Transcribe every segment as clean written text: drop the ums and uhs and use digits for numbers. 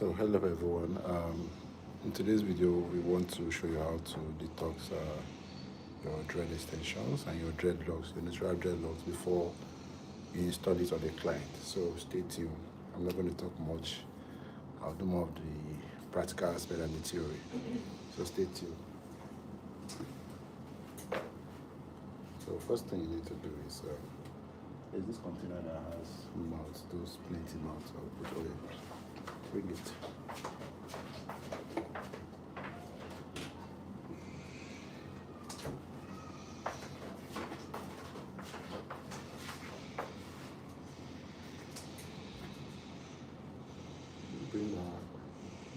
So hello everyone. In today's video, we want to show you how to detox your dread extensions and your dreadlocks, your natural dreadlocks, before you install it on the client. So stay tuned. I'm not going to talk much. I'll do more of the practical aspect and the theory. So stay tuned. So first thing you need to do is there's this container that has mouths, those plenty mouths. I'll put oil. Bring it.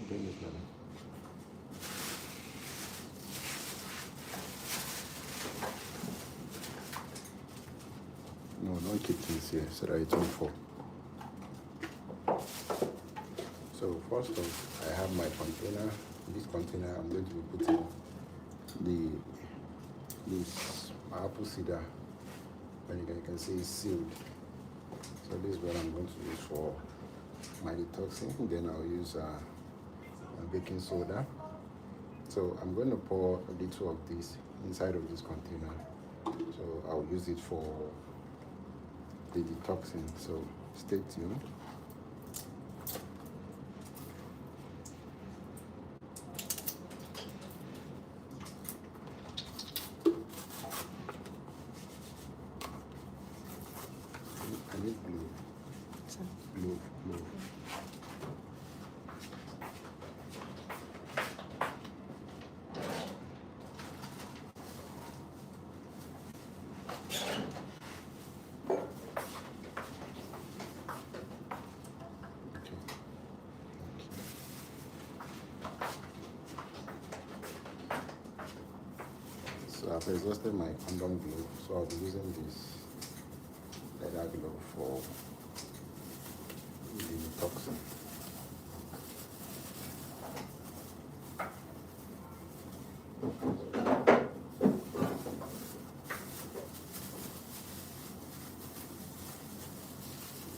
Bring this letter. No, don't keep things here so that it won't fall. So first off, I have my container. In this container, I'm going to be putting this apple cider, and you can see it's sealed. So this is what I'm going to use for my detoxing. Then I'll use baking soda. So I'm going to pour a little of this inside of this container. So I'll use it for the detoxing. So stay tuned. I need glue. Glue. So I've exhausted my condom glue, so I'll be using this leather glue for the detoxing.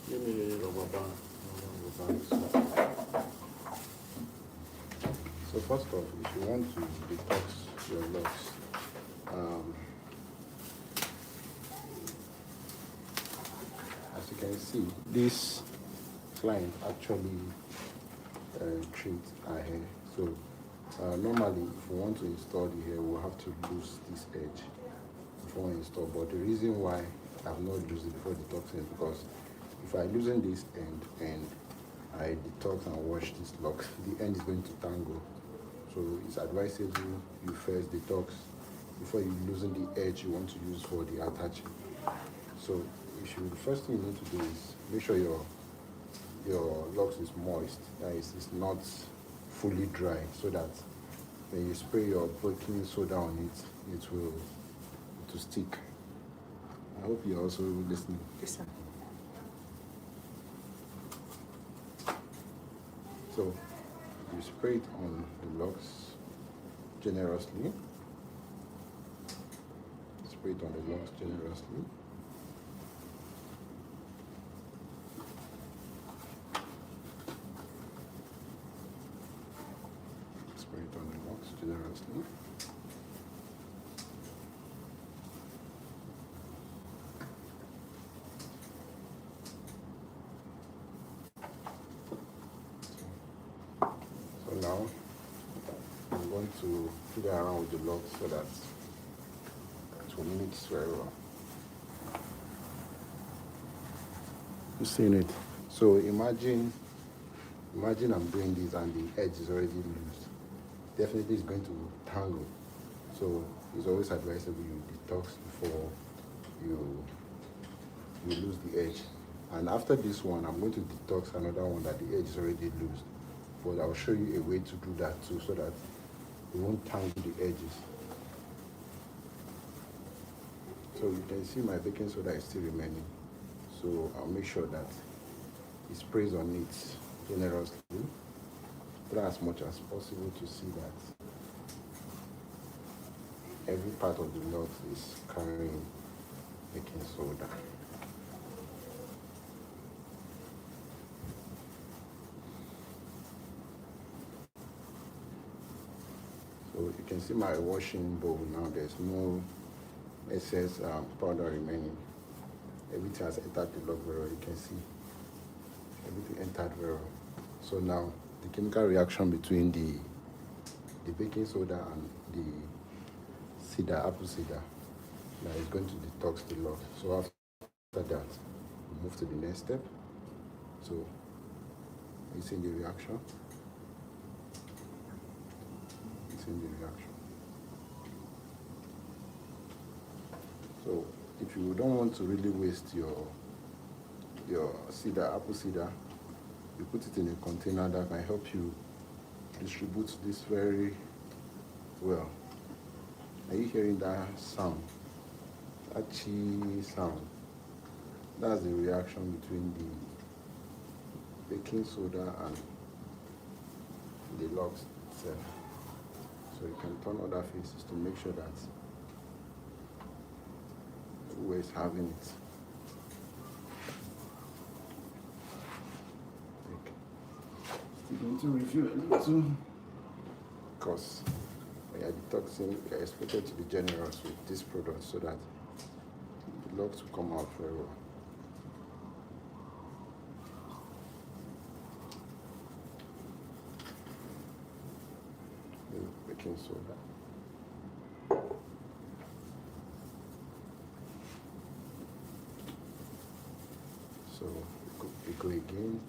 Give me a rubber band. So first off, if you want to detox your locks, as you can see, this client actually treats our hair. So normally, if we want to install the hair, we'll have to lose this edge before we install. But the reason why I've not used it before detoxing is because if I loosen this end and I detox and wash this lock, the end is going to tangle. So it's advisable you first detox before you loosen the edge you want to use for the attaching. So the first thing you need to do is make sure your locks is moist, that is, it's not fully dry, so that when you spray your baking soda on it, it will stick. I hope you're also listening. Yes, sir. So you spray it on the locks generously. Spray it on the locks generously. Spray it on the locks generously. So now I'm going to play around with the locks so that it will mix very well. You've seen it. So imagine I'm doing this and the edge is already loose. Definitely it's going to tangle. So it's always advisable you detox before you lose the edge. And after this one, I'm going to detox another one that the edge is already loose. But I'll show you a way to do that too, so that it won't tangle the edges. So you can see my baking soda is still remaining. So I'll make sure that it sprays on it generously. Try as much as possible to see that every part of the lock is carrying baking soda. you can see my washing bowl now. There's no excess powder remaining. Everything has entered the lock very well. You can see everything entered very well. So now the chemical reaction between the baking soda and the apple cider, now is going to detox the lock. So after that, we move to the next step. So you see the reaction. The reaction. So if you don't want to really waste your apple cider, you put it in a container that can help you distribute this very well. Are you hearing that sound? That chi sound. That's the reaction between the baking soda and the logs itself. So you can turn other faces to make sure that who is having it. Okay. Still going to review a little, because when you're detoxing, you're expected to be generous with this product so that the logs will come out very well. Baking soda. So we go again.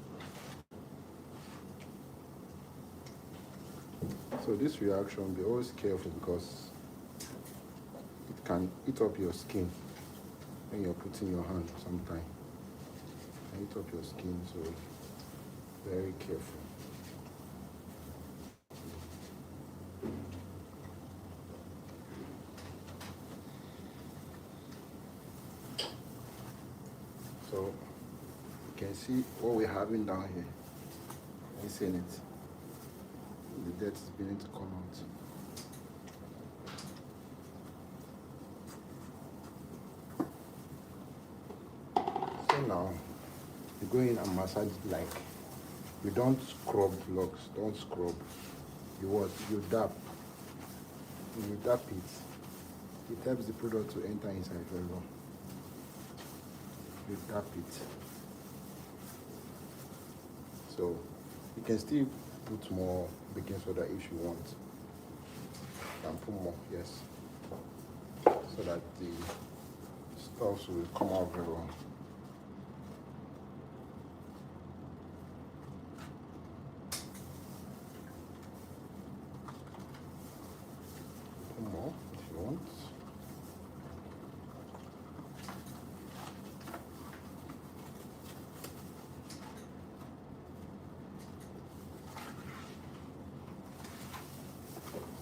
So this reaction, be always careful because it can eat up your skin when you're putting your hand sometimes. It can eat up your skin, so very careful. So you can see what we're having down here. You seeing it? The dirt is beginning to come out. So now you go in and massage it like you don't scrub logs, don't scrub. You what? You dab. When you dab it, it helps the product to enter inside very well. You tap it. So you can still put more baking soda if you want. You can put more, yes. So that the stuffs will come out very well. Put more if you want.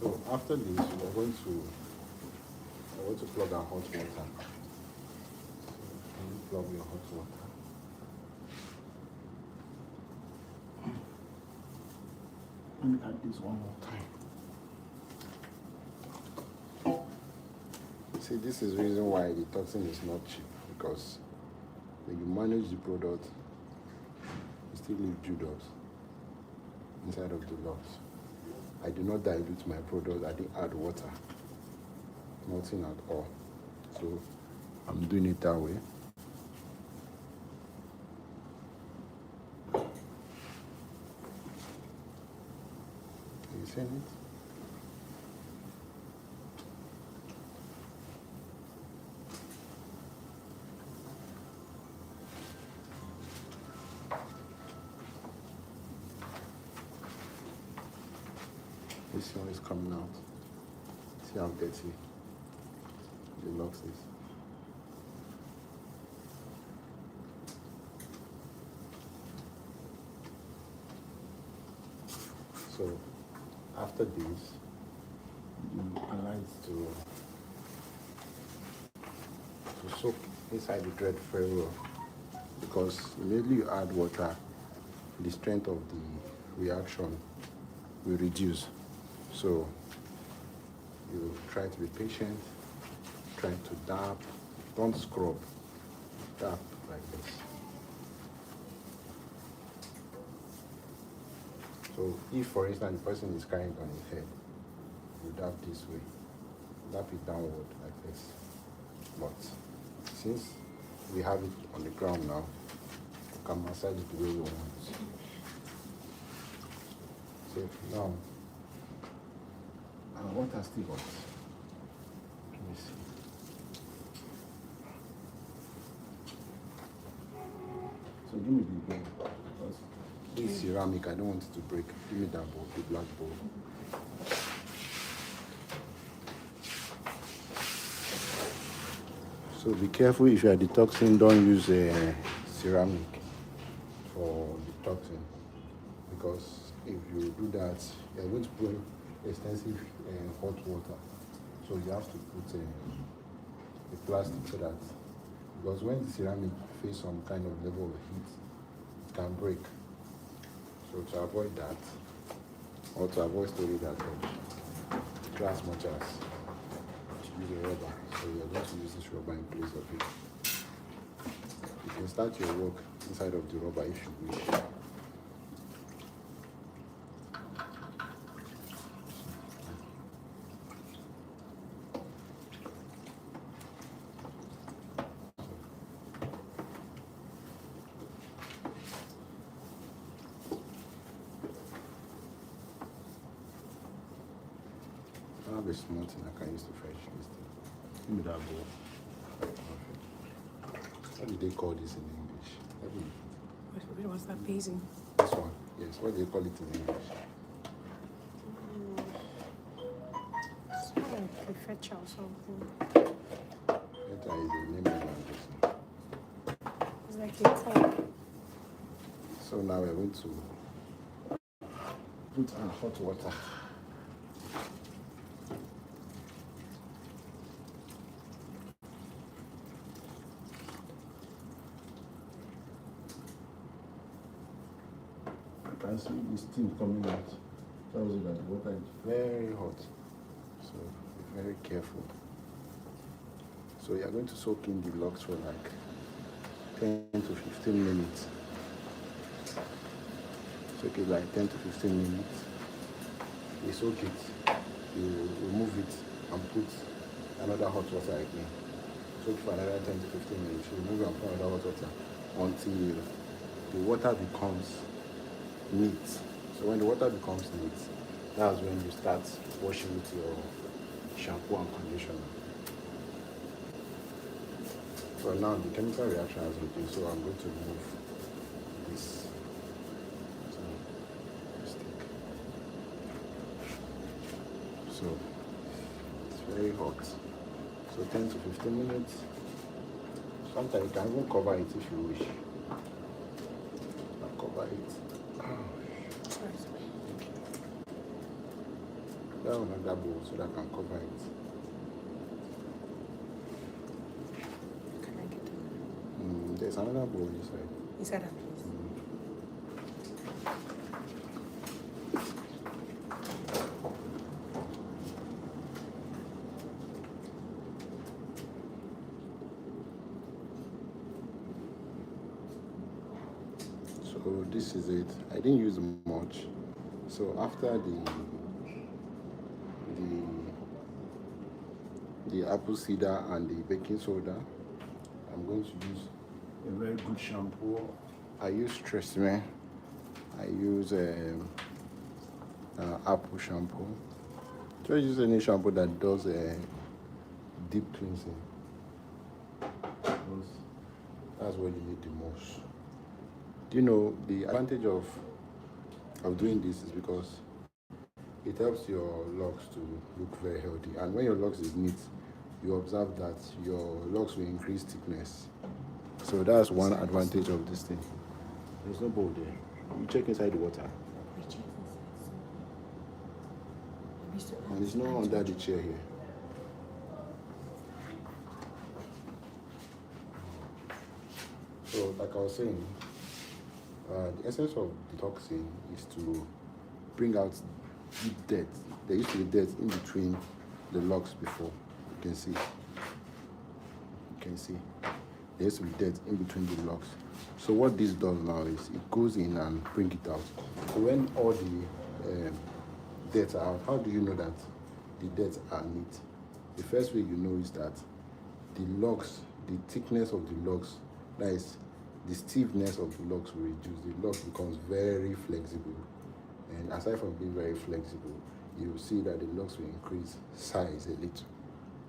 So after this, we're going to plug our hot water. So you plug your hot water. Let me add this one more time. See, this is the reason why detoxing is not cheap, because when you manage the product, you still leave judos inside of the logs. I do not dilute my product, I didn't add water. Nothing at all. So I'm doing it that way. Are you seeing it? This one is coming out. See how dirty the logs is. So after this, you allow it to soak inside the thread very well, because immediately you add water, the strength of the reaction will reduce. So you try to be patient, try to dab, don't scrub, dab like this. So if, for instance, the person is carrying it on his head, you dab this way, dab it downward like this. But since we have it on the ground now, we can massage it the way we want. So now, water still hot. Let me see. So give me the bowl. This ceramic, I don't want it to break. Give me that bowl, the black bowl. So be careful if you are detoxing, don't use a ceramic for detoxing, because if you do that, you're going to put extensive hot water. So you have to put a plastic so that, because when the ceramic face some kind of level of heat, it can break. So to avoid that, or to avoid storing that edge, try as much as use a rubber. So you're going to use this rubber in place of it. You can start your work inside of the rubber if you wish. I have a small thing I can use to fetch this thing. Give me that bowl. What do they call this in English? What was that basin? This one, yes. What do they call it in English? It's not like a fetcher or something. Fetcher is the name of this. It's like a tank. So now we're going to put on hot water. You can see the steam coming out. Tells you that the water is very hot. So be very careful. So you're going to soak in the locks for like 10 to 15 minutes. Soak it like 10 to 15 minutes. You soak it, you remove it and put another hot water again. Soak for another 10 to 15 minutes. You remove it and put another hot water until the water becomes neat. So when the water becomes neat, that's when you start washing with your shampoo and conditioner. So now the chemical reaction has reduced, so I'm going to remove this. So it's very hot. So 10 to 15 minutes. Sometimes you can even cover it if you wish. I'll cover it. That one another bowl so that I can cover it. Can I get them? There's another bowl inside. Inside that place? So this is it. I didn't use much. So after the apple cider and the baking soda, I'm going to use a very good shampoo. I use Tresemme. I use apple shampoo. Try to use any shampoo that does deep cleansing. Because that's what you need the most. Do you know the advantage of doing this is because it helps your locks to look very healthy, and when your locks is neat, you observe that your locks will increase thickness. So that's one advantage of this thing. There's no bowl there. You check inside the water. And it's not under the chair here. So like I was saying, the essence of detoxing is to bring out the dirt. There used to be dirt in between the locks before. You can see. There used to be dirt in between the locks. So what this does now is it goes in and brings it out. So when all the dirt are out, how do you know that the debts are neat. The first way you know is that the locks, the thickness of the locks, that is, the stiffness of the locks will reduce. The lock becomes very flexible. And aside from being very flexible, you will see that the locks will increase size a little.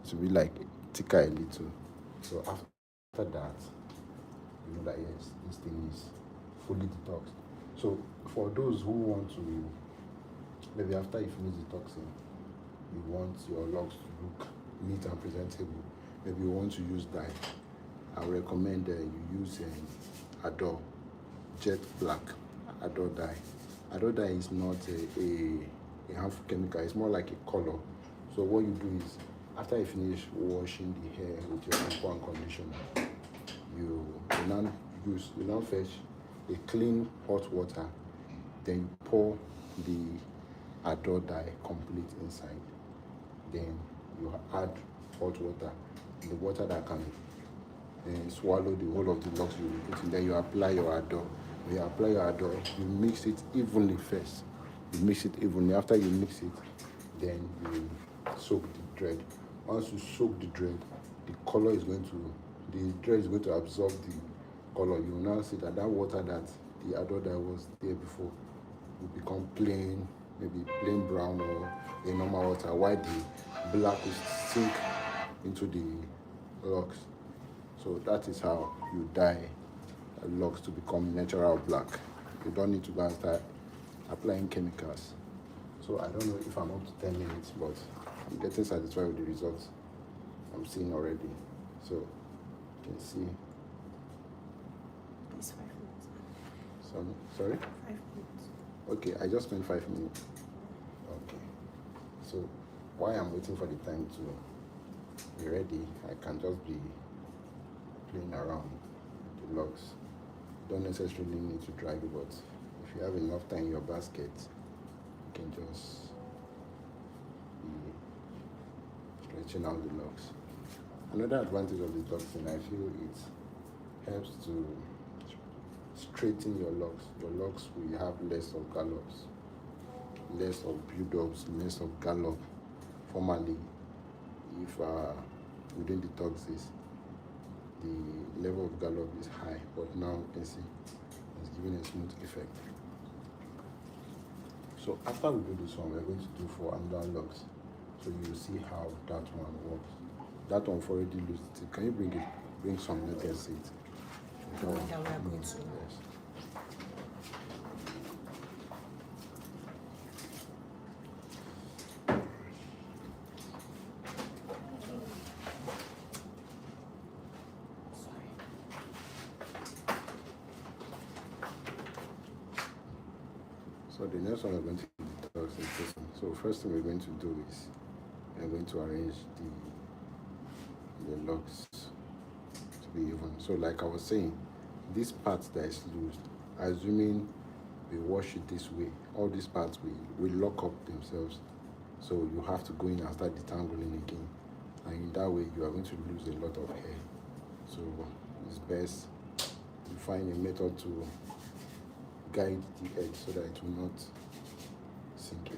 It will be like thicker a little. So after that, you know that yes, this thing is fully detoxed. So for those who want to, maybe after you finish detoxing, you want your locks to look neat and presentable, maybe you want to use dye, I recommend you use Adore Jet Black Adore dye. Adore dye is not a harmful chemical, it's more like a color. So what you do is, after you finish washing the hair with your shampoo and conditioner, you now fetch a clean hot water, then you pour the Adore dye complete inside. Then you add hot water, the water that can swallow the whole of the locks you will put in. Then you apply your Adore. When you apply your Adore, you mix it evenly first. You mix it evenly. After you mix it, then you soak the dread. Once you soak the dread, the color is going to, the dread is going to absorb the color. You will now see that that water that the Adore that was there before will become plain, maybe plain brown or a normal water, while the black will sink into the locks. So that is how you dye locks to become natural black. You don't need to go and start applying chemicals. So I don't know if I'm up to 10 minutes, but I'm getting satisfied with the results I'm seeing already. So you can see. It's 5 minutes. Sorry? 5 minutes. Okay, I just spent 5 minutes. Okay. So while I'm waiting for the time to be ready, I can just be playing around with the locks. Don't necessarily need to drag it, but if you have enough time in your basket, you can just be stretching out the locks. Another advantage of detoxing, I feel it helps to straighten your locks. Your locks will have less of gallops, less of build-ups, less of gallop. Formerly, if we didn't detox this, the level of gallop is high, but now you can see it's giving a smooth effect. So after we do this one, we're going to do for another locks. So you will see how that one works. That one for already loose it. Can you bring some lettuce seed? The one that we are going to. Yes. So the next one we're going to detox is this one. So first thing we're going to do is we're going to arrange the locks to be even. So like I was saying, this part that is loose, assuming we wash it this way, all these parts will lock up themselves. So you have to go in and start detangling again. And in that way, you are going to lose a lot of hair. So it's best you find a method to guide the edge so that it will not sink in.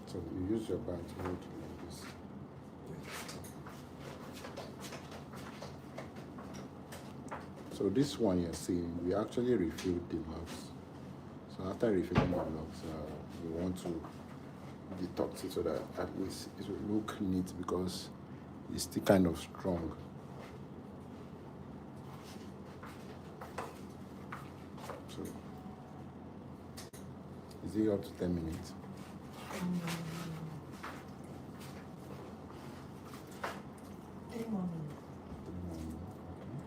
So you use your band to hold it like this. So this one you're seeing, we actually refilled the locks. So after refilling the locks, we want to detox it so that at least it will look neat because it's still kind of strong. So, is it up to 10 minutes? 3 more minutes. Okay.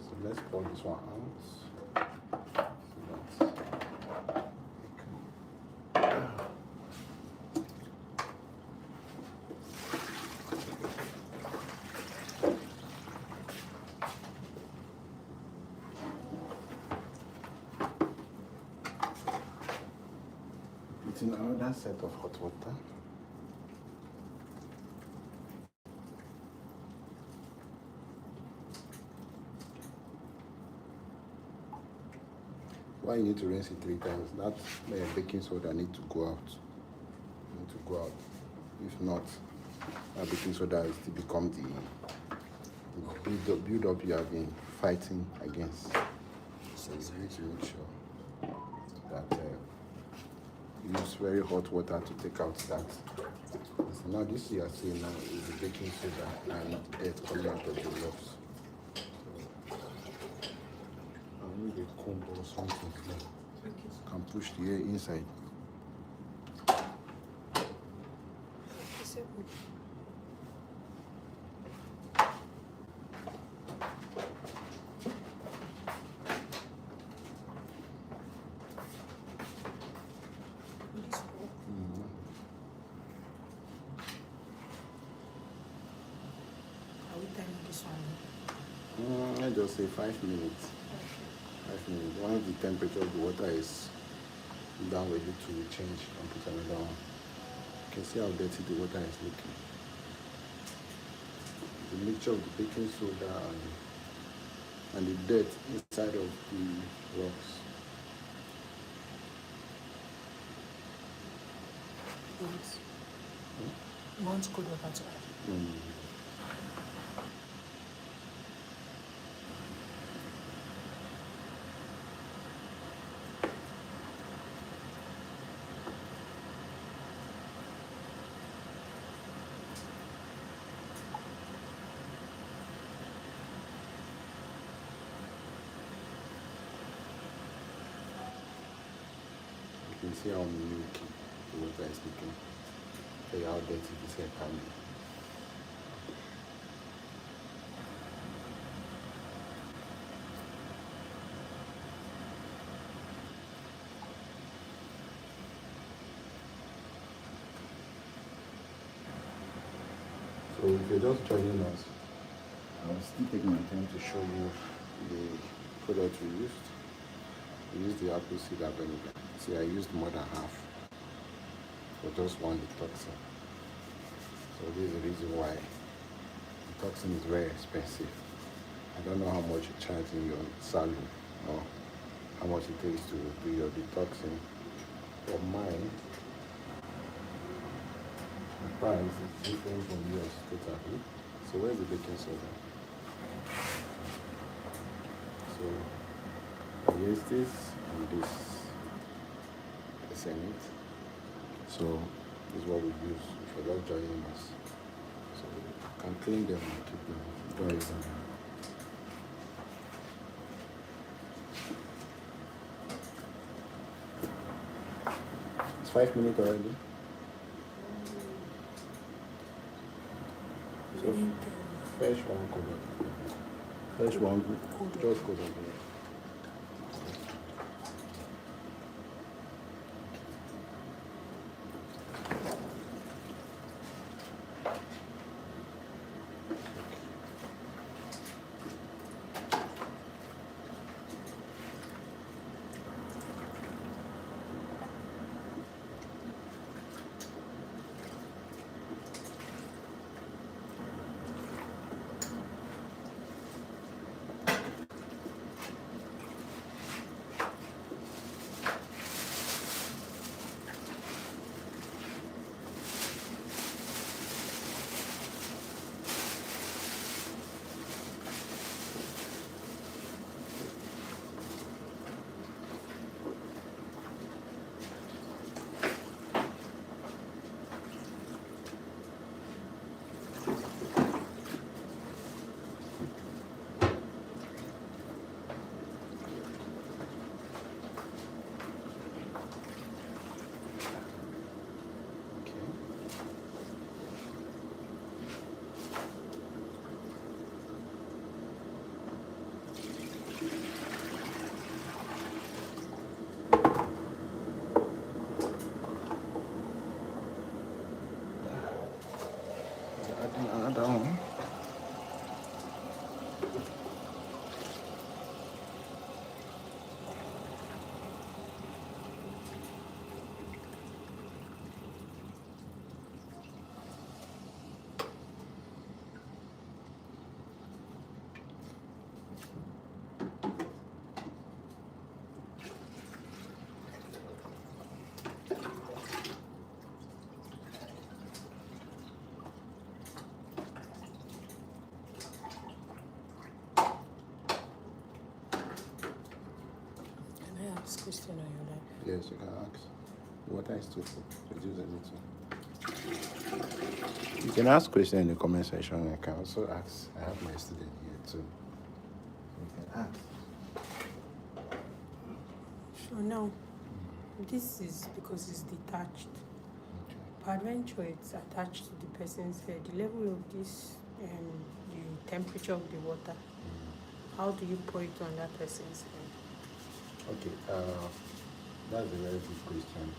So let's pour this one out. So that's put in another set of hot water. Why you need to rinse it 3 times? That baking soda need to go out. Need to go out. If not, that baking soda will still become the build up you have been fighting against. So you need to make sure that you use very hot water to take out that. So now this you are seeing now is the baking soda and dirt coming out of the blocks. I need a comb or something there. Can push the air inside. I just say 5 minutes. 5 minutes. Once the temperature of the water is down ready to change, and put another one. You can see how dirty the water is looking. The mixture of the baking soda and the dirt inside of the rocks. Once cold water to add. You can see how milky the water is looking. Tell you how dirty this hair can be. So if you're just joining us, I'll still take my time to show you the product we used. We used the apple cider vinegar. See, I used more than half for just one detoxing. So this is the reason why detoxing is very expensive. I don't know how much you charge in your salon or how much it takes to do your detoxing. For mine, the price is different from yours totally. So where's the baking soda? So I use this and this in it. So this is what we use if you're not joining us. So you can clean them and keep them. Don't use them. It's 5 minutes already. So fresh one cold. Fresh one just cold. ask question on your life? Yes, you can ask. Water is too full. Reduce a little. You can ask question in the comment section. I can also ask. I have my student here too. You can ask. So now, this is because it's detached. Okay. Peradventure, it's attached to the person's head. The level of this, the temperature of the water, how do you pour it on that person's head? Okay, that's a very good question.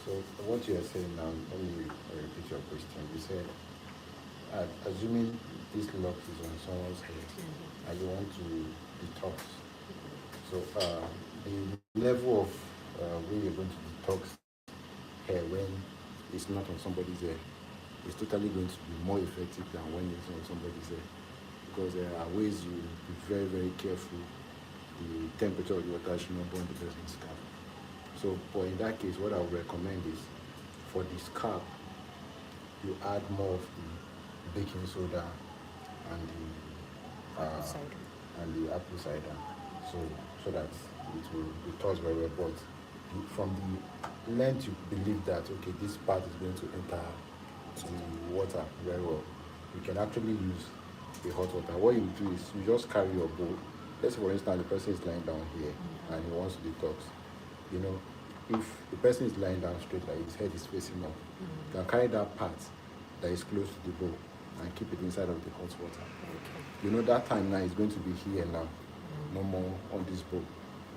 So what you are saying now, let me repeat your question. You said, assuming this lock is on someone's head and you want to detox. So the level of when you're going to detox hair when it's not on somebody's hair is totally going to be more effective than when it's on somebody's hair, because there are ways you be very, very careful. The temperature of the water should not burn the person's scalp. So, but in that case, what I would recommend is for the scalp, you add more of the baking soda and the apple cider, so that it will detox very well. But from the length you believe that okay, this part is going to enter the water very well, you can actually use the hot water. What you do is you just carry your bowl. Let's say for instance the person is lying down here and he wants to detox. You know, if the person is lying down straight, like his head is facing up, you can carry that part that is close to the bowl and keep it inside of the hot water. Okay. You know, that time now is going to be here now, no more on this bowl,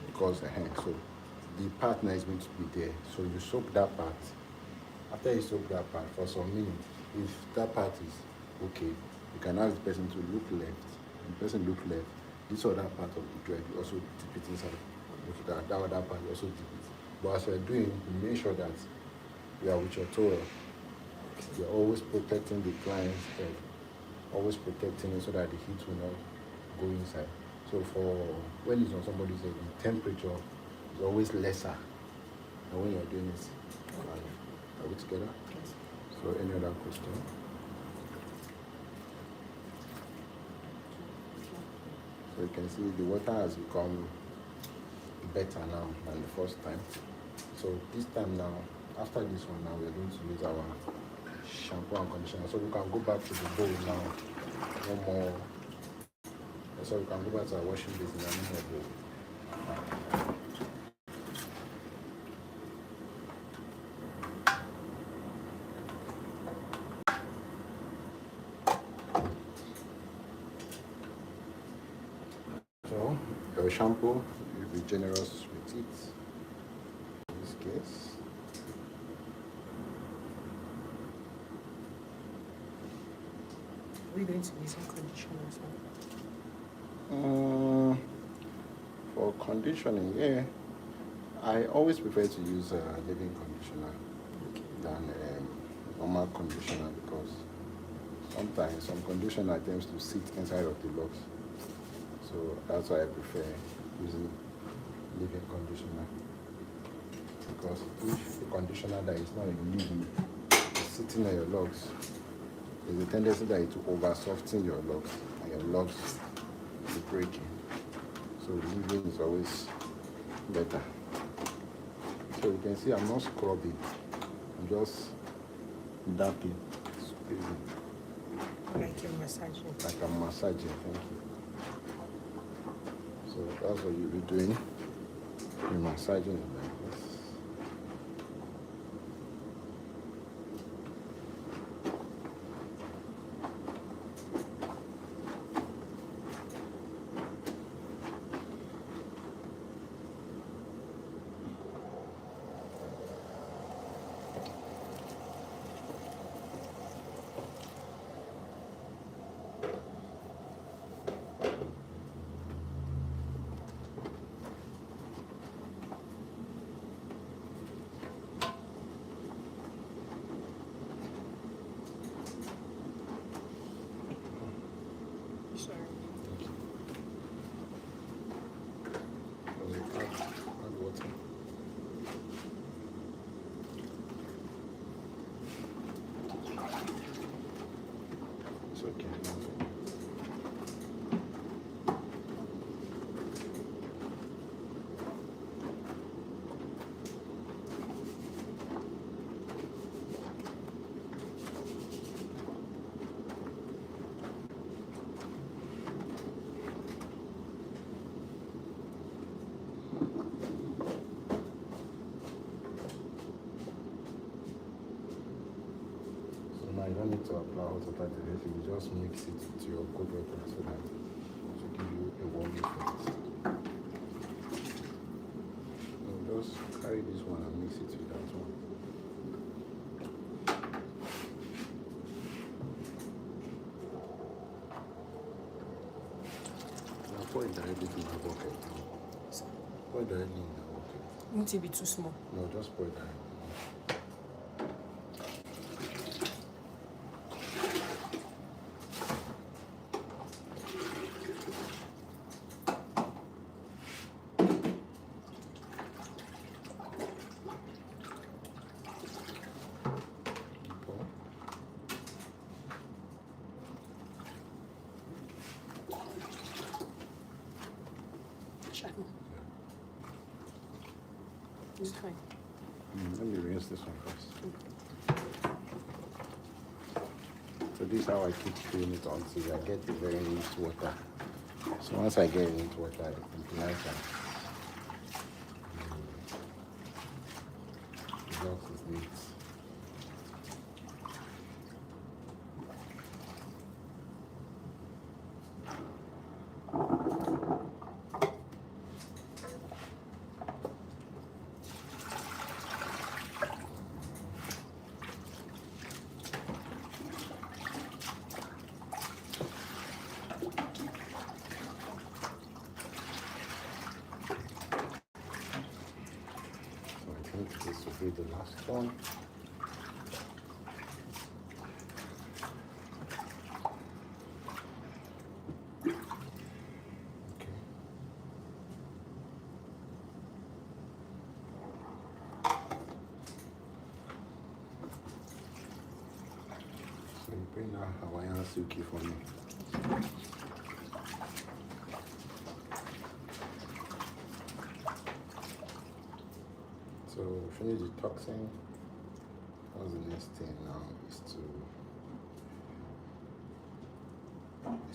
because so the part now is going to be there. So you soak that part. After you soak that part for some minutes, if that part is okay, you can ask the person to look left. When the person look left, this other part of the dread, you also dip it inside. That other part, you also dip it. But as you're doing, you make sure that you are with your towel. You're always protecting the client's head, always protecting it so that the heat will not go inside. So for when it's on somebody's head, the temperature is always lesser than when you're doing it. Are we together? Yes. So any other question? So you can see the water has become better now than the first time. So this time now, after this one now, we're going to use our shampoo and conditioner. So we can go back to the bowl now. No more. So we can go back to our washing basin and no more bowl. So your shampoo, you'll be generous with it. In this case. Are we going to be using conditioner as well? For conditioning, yeah. I always prefer to use leave-in conditioner than normal conditioner, because sometimes some conditioner tends to sit inside of the locks. So that's why I prefer using leave-in conditioner. Because if the conditioner that is not in leave-in is sitting on your locks, there's a tendency that it will over-soften your locks and your locks will be breaking. So leave-in is always better. So you can see I'm not scrubbing, I'm just dapping, squeezing. Like you're massaging. Like I'm massaging, thank you. So that's what you'll be doing. You're massaging it like this. now you don't need to apply hot water directly. You just mix it with your cold water so that it will give you a warm effect. So just carry this one and mix it with that one. Now pour it directly to my bucket. Pour it directly in the bucket. Won't it be too small? No, just pour it directly. It's fine. Let me rinse this one first. So this is how I keep doing it until I get the very neat water. So once I get neat water, it's nice and the box is neat. This will be the last one. Okay. So you bring that Hawaiian silky for me. So finish detoxing. What's the next thing now is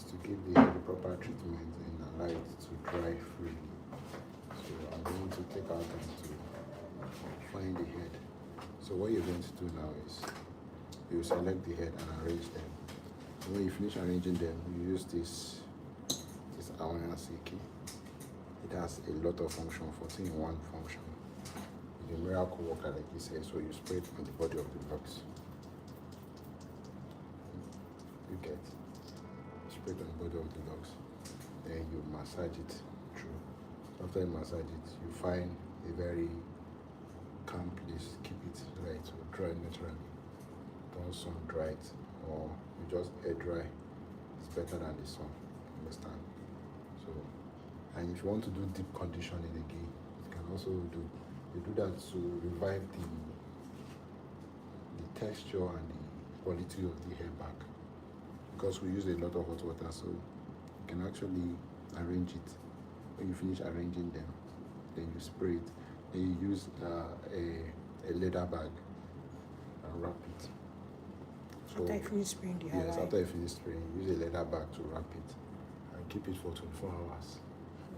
to give the proper treatment and allow it to dry freely. So I'm going to take out time to find the head. So what you're going to do now is you select the head and arrange them. And when you finish arranging them, you use this Hawaiian silky. It has a lot of function, 14 in 1 function. The miracle worker, like he says, so you spray it on the body of the locks. You get spray it on the body of the locks. Then you massage it through. After you massage it, you find a very calm place. Keep it so that it will dry naturally. Don't sun dry it, or you just air dry. It's better than the sun. Understand? So, and if you want to do deep conditioning again, you can also do. You do that to revive the texture and the quality of the hair back, because we use a lot of hot water, so you can actually arrange it. When you finish arranging them, then you spray it. Then you use a leather bag and wrap it. So After I finish spraying the hair. yes, after you finish spraying, use a leather bag to wrap it and keep it for 24 hours.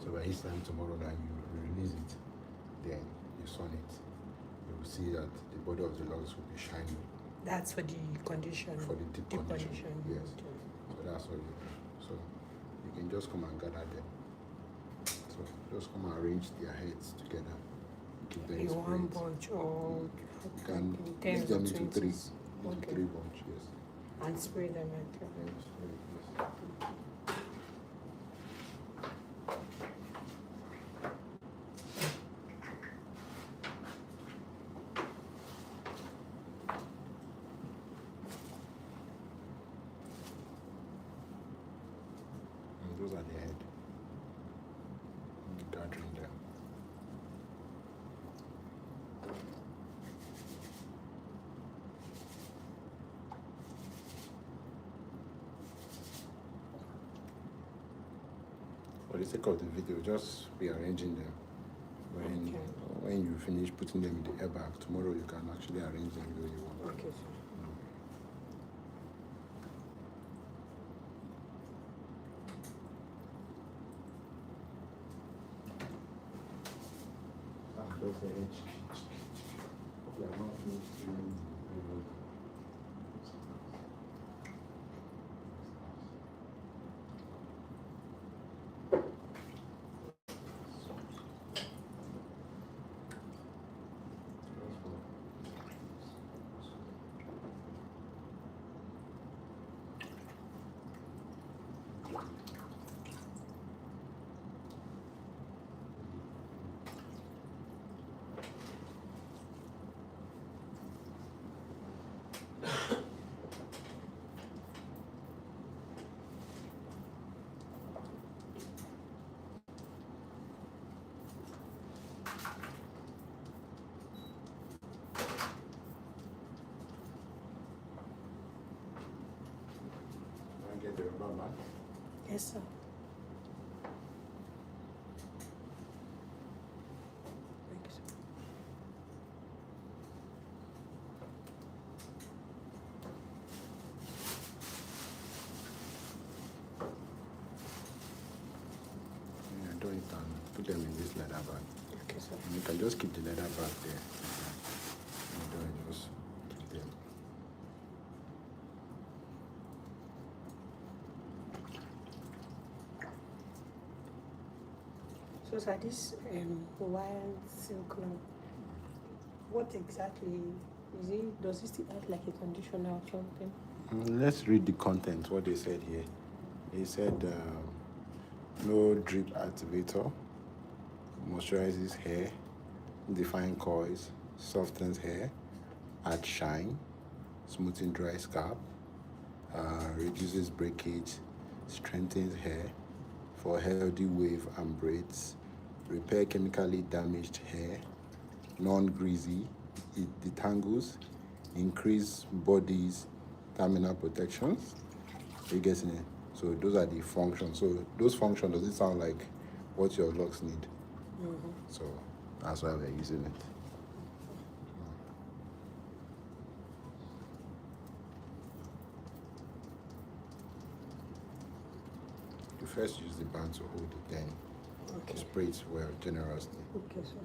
So by each time tomorrow night you release it, then you sun it, you will see that the body of the locks will be shiny. That's for the condition. For the deep condition. Yes. So that's what you do. So you can just come and gather them. So just come and arrange their heads together. Keep them In one sprayed. bunch or You can make tens them or into three. 20s. Into Okay. 3 bunch, yes. And spray them like that. Yes, yes. And those are the head. Gathering them. For the sake of the video, just rearranging them. When you finish putting them in the airbag, tomorrow you can actually arrange them the way you want. Okay. Get the rubber mat. Yes, sir. Thank you, sir. Yeah, do it and put them in this leather bag. Okay, sir. And you can just keep the leather bag there. And don't just keep them. So, sir, this wild silk lamp, what exactly is it? Does it still act like a conditioner or something? Let's read the content, what they said here. They said no drip activator, moisturizes hair, define coils, softens hair, adds shine, smoothing dry scalp, reduces breakage, strengthens hair for healthy wave and braids, repair chemically damaged hair, non-greasy, it detangles, increase body's terminal protections. Are you getting it? So those are the functions. So those functions, does it sound like what your locks need? Mm-hmm. So that's why we're using it. You first use the band to hold it, then Okay. spray it well generously. Okay, sir.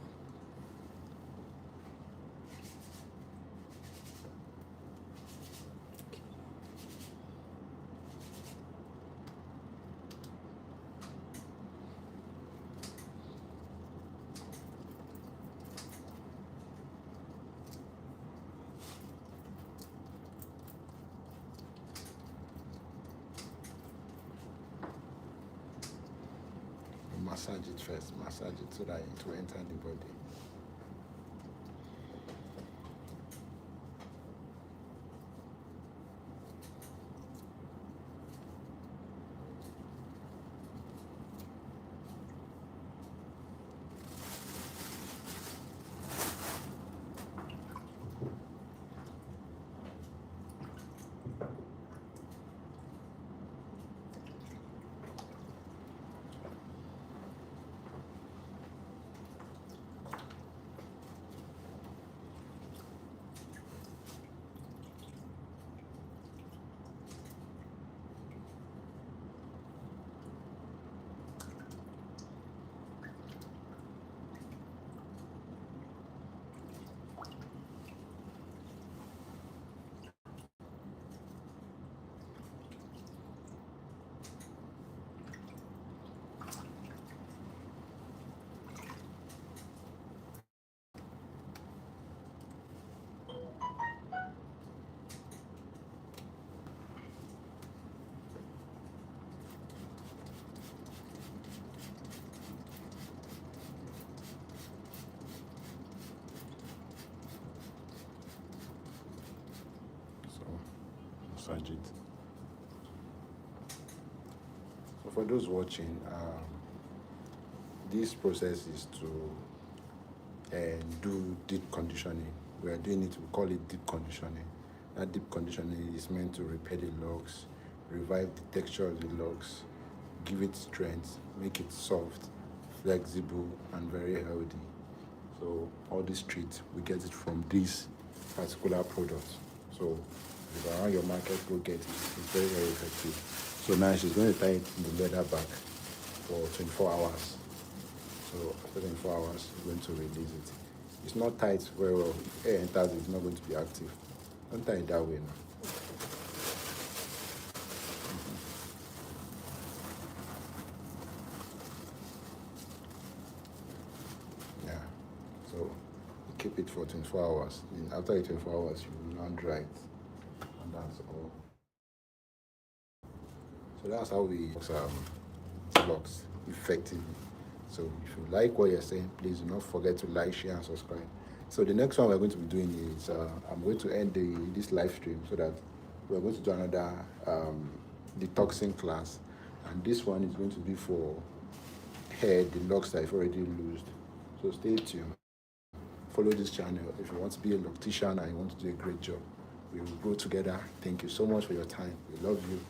Massage it first, massage it so that it will enter the body. Massage it. So for those watching, this process is to do deep conditioning. We are doing it, we call it deep conditioning. That deep conditioning is meant to repair the locks, revive the texture of the locks, give it strength, make it soft, flexible, and very healthy. So all this treat, we get it from this particular product. So if you around your market, go get it. It's very, very effective. So now she's going to tie it in the leather bag for 24 hours. So after 24 hours, we're going to release it. It's not tight very well. If air enters, it's not going to be active. Don't tie it that way now. Yeah. So you keep it for 24 hours. Then after the 24 hours, you will now dry it. And that's all. So that's how we locks effectively. So if you like what you're saying, please do not forget to like, share, and subscribe. So the next one we're going to be doing is I'm going to end this live stream so that we're going to do another detoxing class, and this one is going to be for hair, the locks that I've already loosed. So stay tuned. Follow this channel if you want to be a loctician and you want to do a great job. We will grow together. Thank you so much for your time. We love you.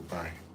Bye-bye.